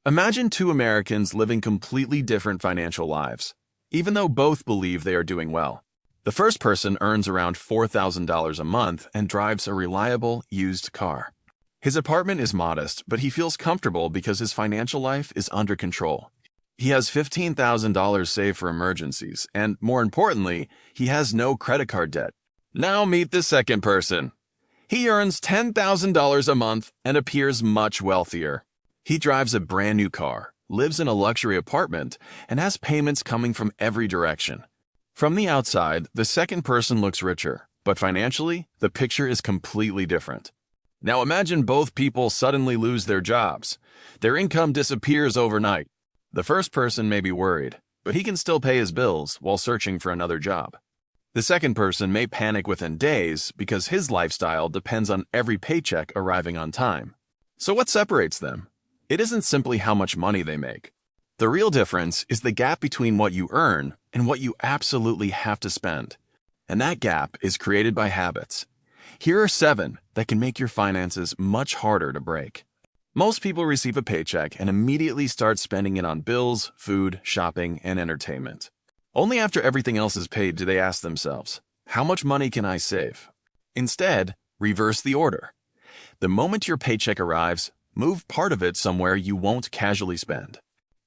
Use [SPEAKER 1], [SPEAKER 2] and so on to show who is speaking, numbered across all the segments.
[SPEAKER 1] Imagine two Americans living completely different financial lives, even though both believe they are doing well. The first person earns around $4,000 a month and drives a reliable, used car. His apartment is modest, but he feels comfortable because his financial life is under control. He has $15,000 saved for emergencies, and more importantly, he has no credit card debt. Now meet the second person. He earns $10,000 a month and appears much wealthier. He drives a brand new car, lives in a luxury apartment, and has payments coming from every direction. From the outside, the second person looks richer, but financially, the picture is completely different. Now imagine both people suddenly lose their jobs. Their income disappears overnight. The first person may be worried, but he can still pay his bills while searching for another job. The second person may panic within days because his lifestyle depends on every paycheck arriving on time. So what separates them? It isn't simply how much money they make. The real difference is the gap between what you earn and what you absolutely have to spend. And that gap is created by habits. Here are 7 that can make your finances much harder to break. Most people receive a paycheck and immediately start spending it on bills, food, shopping, and entertainment. Only after everything else is paid do they ask themselves, how much money can I save? Instead, reverse the order. The moment your paycheck arrives, move part of it somewhere you won't casually spend.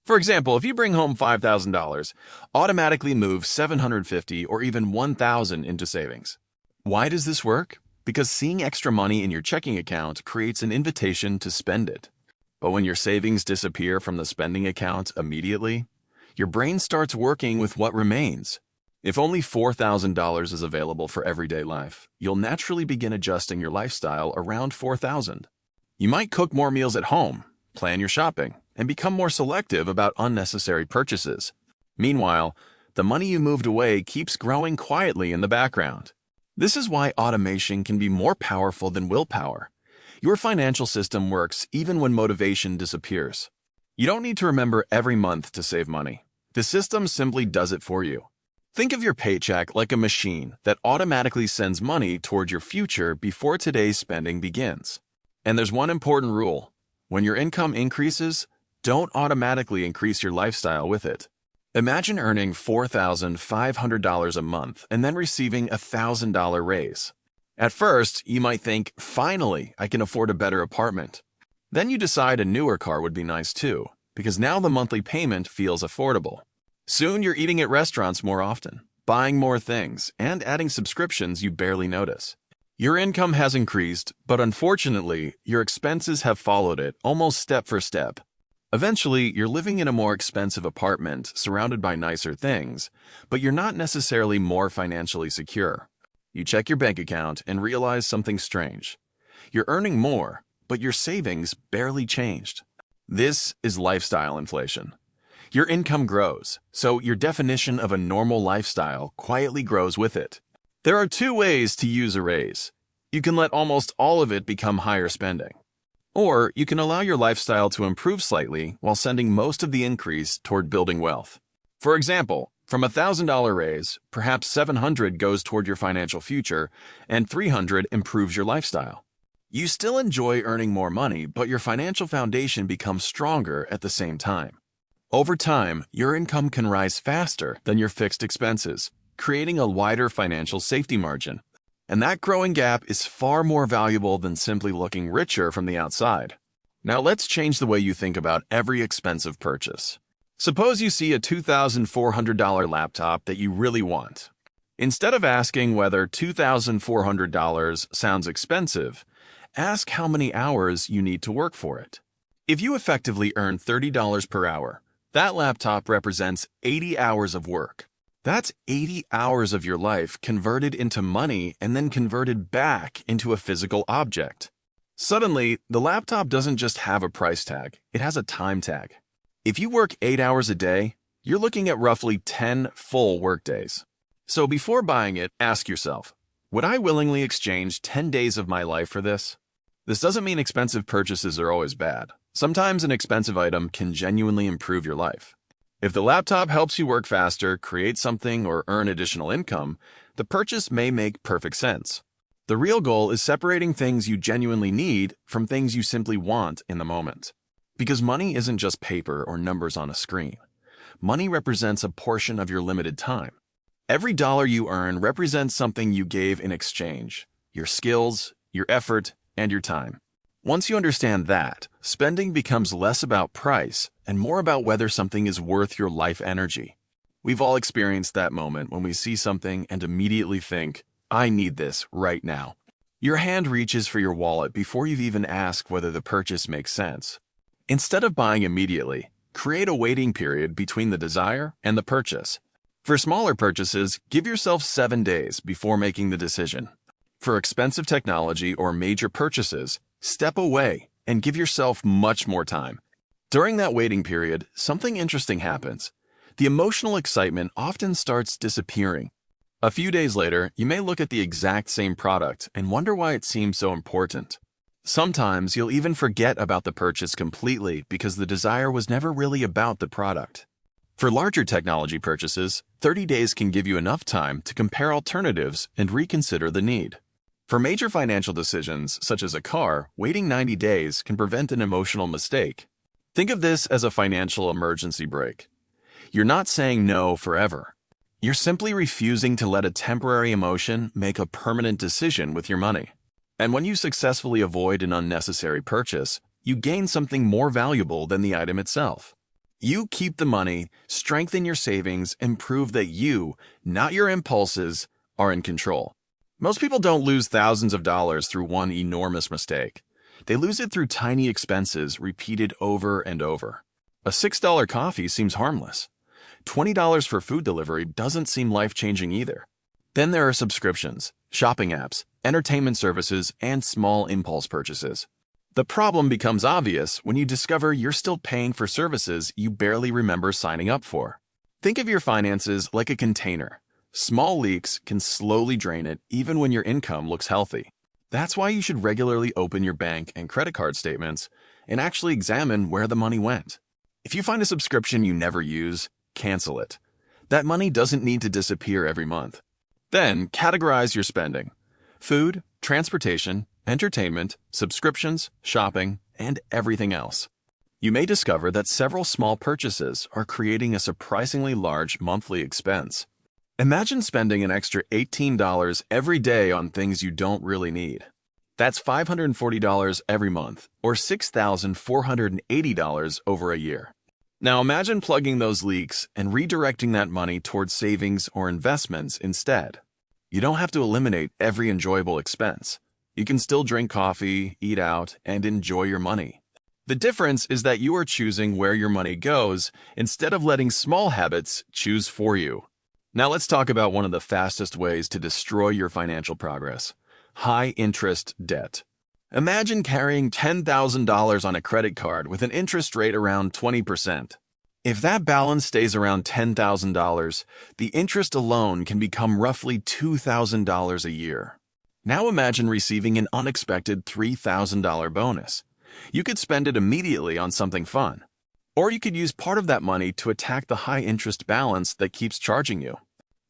[SPEAKER 1] For example, if you bring home $5,000, automatically move $750 or even $1,000 into savings. Why does this work? Because seeing extra money in your checking account creates an invitation to spend it. But when your savings disappear from the spending account immediately, your brain starts working with what remains. If only $4,000 is available for everyday life, you'll naturally begin adjusting your lifestyle around $4,000. You might cook more meals at home, plan your shopping, and become more selective about unnecessary purchases. Meanwhile, the money you moved away keeps growing quietly in the background. This is why automation can be more powerful than willpower. Your financial system works even when motivation disappears. You don't need to remember every month to save money. The system simply does it for you. Think of your paycheck like a machine that automatically sends money toward your future before today's spending begins. And there's one important rule. When your income increases, don't automatically increase your lifestyle with it. Imagine earning $4,500 a month and then receiving a $1,000 raise. At first, you might think, finally, I can afford a better apartment. Then you decide a newer car would be nice too, because now the monthly payment feels affordable. Soon you're eating at restaurants more often, buying more things, and adding subscriptions you barely notice. Your income has increased, but unfortunately, your expenses have followed it almost step for step. Eventually, you're living in a more expensive apartment surrounded by nicer things, but you're not necessarily more financially secure. You check your bank account and realize something strange. You're earning more, but your savings barely changed. This is lifestyle inflation. Your income grows, so your definition of a normal lifestyle quietly grows with it. There are 2 ways to use a raise. You can let almost all of it become higher spending. Or you can allow your lifestyle to improve slightly while sending most of the increase toward building wealth. For example, from a $1,000 raise, perhaps $700 goes toward your financial future and $300 improves your lifestyle. You still enjoy earning more money, but your financial foundation becomes stronger at the same time. Over time, your income can rise faster than your fixed expenses, creating a wider financial safety margin. And that growing gap is far more valuable than simply looking richer from the outside. Now let's change the way you think about every expensive purchase. Suppose you see a $2,400 laptop that you really want. Instead of asking whether $2,400 sounds expensive, ask how many hours you need to work for it. If you effectively earn $30 per hour, that laptop represents 80 hours of work. That's 80 hours of your life converted into money and then converted back into a physical object. Suddenly, the laptop doesn't just have a price tag, it has a time tag. If you work 8 hours a day, you're looking at roughly 10 full workdays. So before buying it, ask yourself, would I willingly exchange 10 days of my life for this? This doesn't mean expensive purchases are always bad. Sometimes an expensive item can genuinely improve your life. If the laptop helps you work faster, create something, or earn additional income, the purchase may make perfect sense. The real goal is separating things you genuinely need from things you simply want in the moment. Because money isn't just paper or numbers on a screen. Money represents a portion of your limited time. Every dollar you earn represents something you gave in exchange: your skills, your effort, and your time. Once you understand that, spending becomes less about price and more about whether something is worth your life energy. We've all experienced that moment when we see something and immediately think, "I need this right now." Your hand reaches for your wallet before you've even asked whether the purchase makes sense. Instead of buying immediately, create a waiting period between the desire and the purchase. For smaller purchases, give yourself 7 days before making the decision. For expensive technology or major purchases, step away and give yourself much more time. During that waiting period, something interesting happens. The emotional excitement often starts disappearing. A few days later, you may look at the exact same product and wonder why it seems so important. Sometimes you'll even forget about the purchase completely because the desire was never really about the product. For larger technology purchases, 30 days can give you enough time to compare alternatives and reconsider the need. For major financial decisions, such as a car, waiting 90 days can prevent an emotional mistake. Think of this as a financial emergency brake. You're not saying no forever. You're simply refusing to let a temporary emotion make a permanent decision with your money. And when you successfully avoid an unnecessary purchase, you gain something more valuable than the item itself. You keep the money, strengthen your savings, and prove that you, not your impulses, are in control. Most people don't lose thousands of dollars through one enormous mistake. They lose it through tiny expenses repeated over and over. A $6 coffee seems harmless. $20 for food delivery doesn't seem life-changing either. Then there are subscriptions, shopping apps, entertainment services, and small impulse purchases. The problem becomes obvious when you discover you're still paying for services you barely remember signing up for. Think of your finances like a container. Small leaks can slowly drain it even when your income looks healthy. That's why you should regularly open your bank and credit card statements and actually examine where the money went. If you find a subscription you never use, cancel it. That money doesn't need to disappear every month. Then categorize your spending: food, transportation, entertainment, subscriptions, shopping, and everything else. You may discover that several small purchases are creating a surprisingly large monthly expense. Imagine spending an extra $18 every day on things you don't really need. That's $540 every month, or $6,480 over a year. Now imagine plugging those leaks and redirecting that money towards savings or investments instead. You don't have to eliminate every enjoyable expense. You can still drink coffee, eat out, and enjoy your money. The difference is that you are choosing where your money goes instead of letting small habits choose for you. Now let's talk about one of the fastest ways to destroy your financial progress: high-interest debt. Imagine carrying $10,000 on a credit card with an interest rate around 20%. If that balance stays around $10,000, the interest alone can become roughly $2,000 a year. Now imagine receiving an unexpected $3,000 bonus. You could spend it immediately on something fun. Or you could use part of that money to attack the high-interest balance that keeps charging you.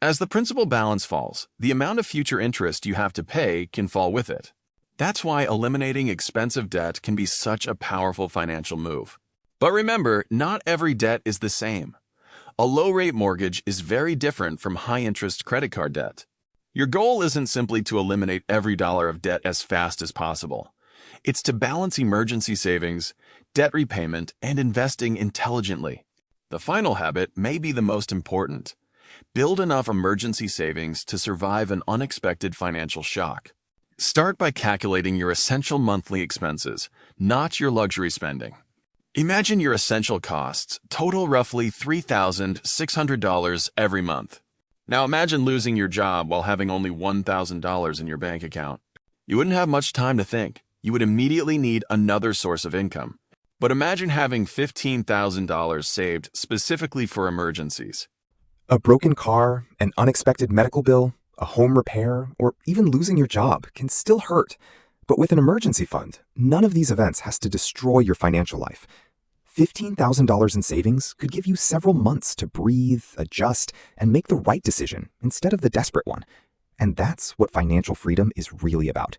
[SPEAKER 1] As the principal balance falls, the amount of future interest you have to pay can fall with it. That's why eliminating expensive debt can be such a powerful financial move. But remember, not every debt is the same. A low-rate mortgage is very different from high-interest credit card debt. Your goal isn't simply to eliminate every dollar of debt as fast as possible. It's to balance emergency savings, debt repayment, and investing intelligently. The final habit may be the most important. Build enough emergency savings to survive an unexpected financial shock. Start by calculating your essential monthly expenses, not your luxury spending. Imagine your essential costs total roughly $3,600 every month. Now imagine losing your job while having only $1,000 in your bank account. You wouldn't have much time to think. You would immediately need another source of income. But imagine having $15,000 saved specifically for emergencies.
[SPEAKER 2] A broken car, an unexpected medical bill, a home repair, or even losing your job can still hurt. But with an emergency fund, none of these events has to destroy your financial life. $15,000 in savings could give you several months to breathe, adjust, and make the right decision instead of the desperate one. And that's what financial freedom is really about.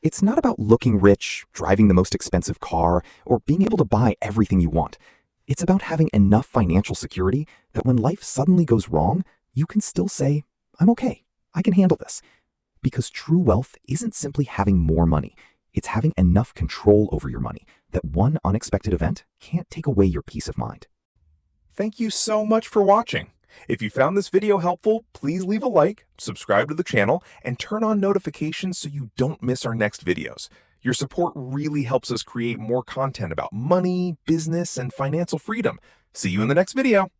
[SPEAKER 2] It's not about looking rich, driving the most expensive car, or being able to buy everything you want. It's about having enough financial security that when life suddenly goes wrong, you can still say, I'm okay, I can handle this. Because true wealth isn't simply having more money, it's having enough control over your money that one unexpected event can't take away your peace of mind.
[SPEAKER 3] Thank you so much for watching. If you found this video helpful, please leave a like, subscribe to the channel, and turn on notifications so you don't miss our next videos. Your support really helps us create more content about money, business, and financial freedom. See you in the next video.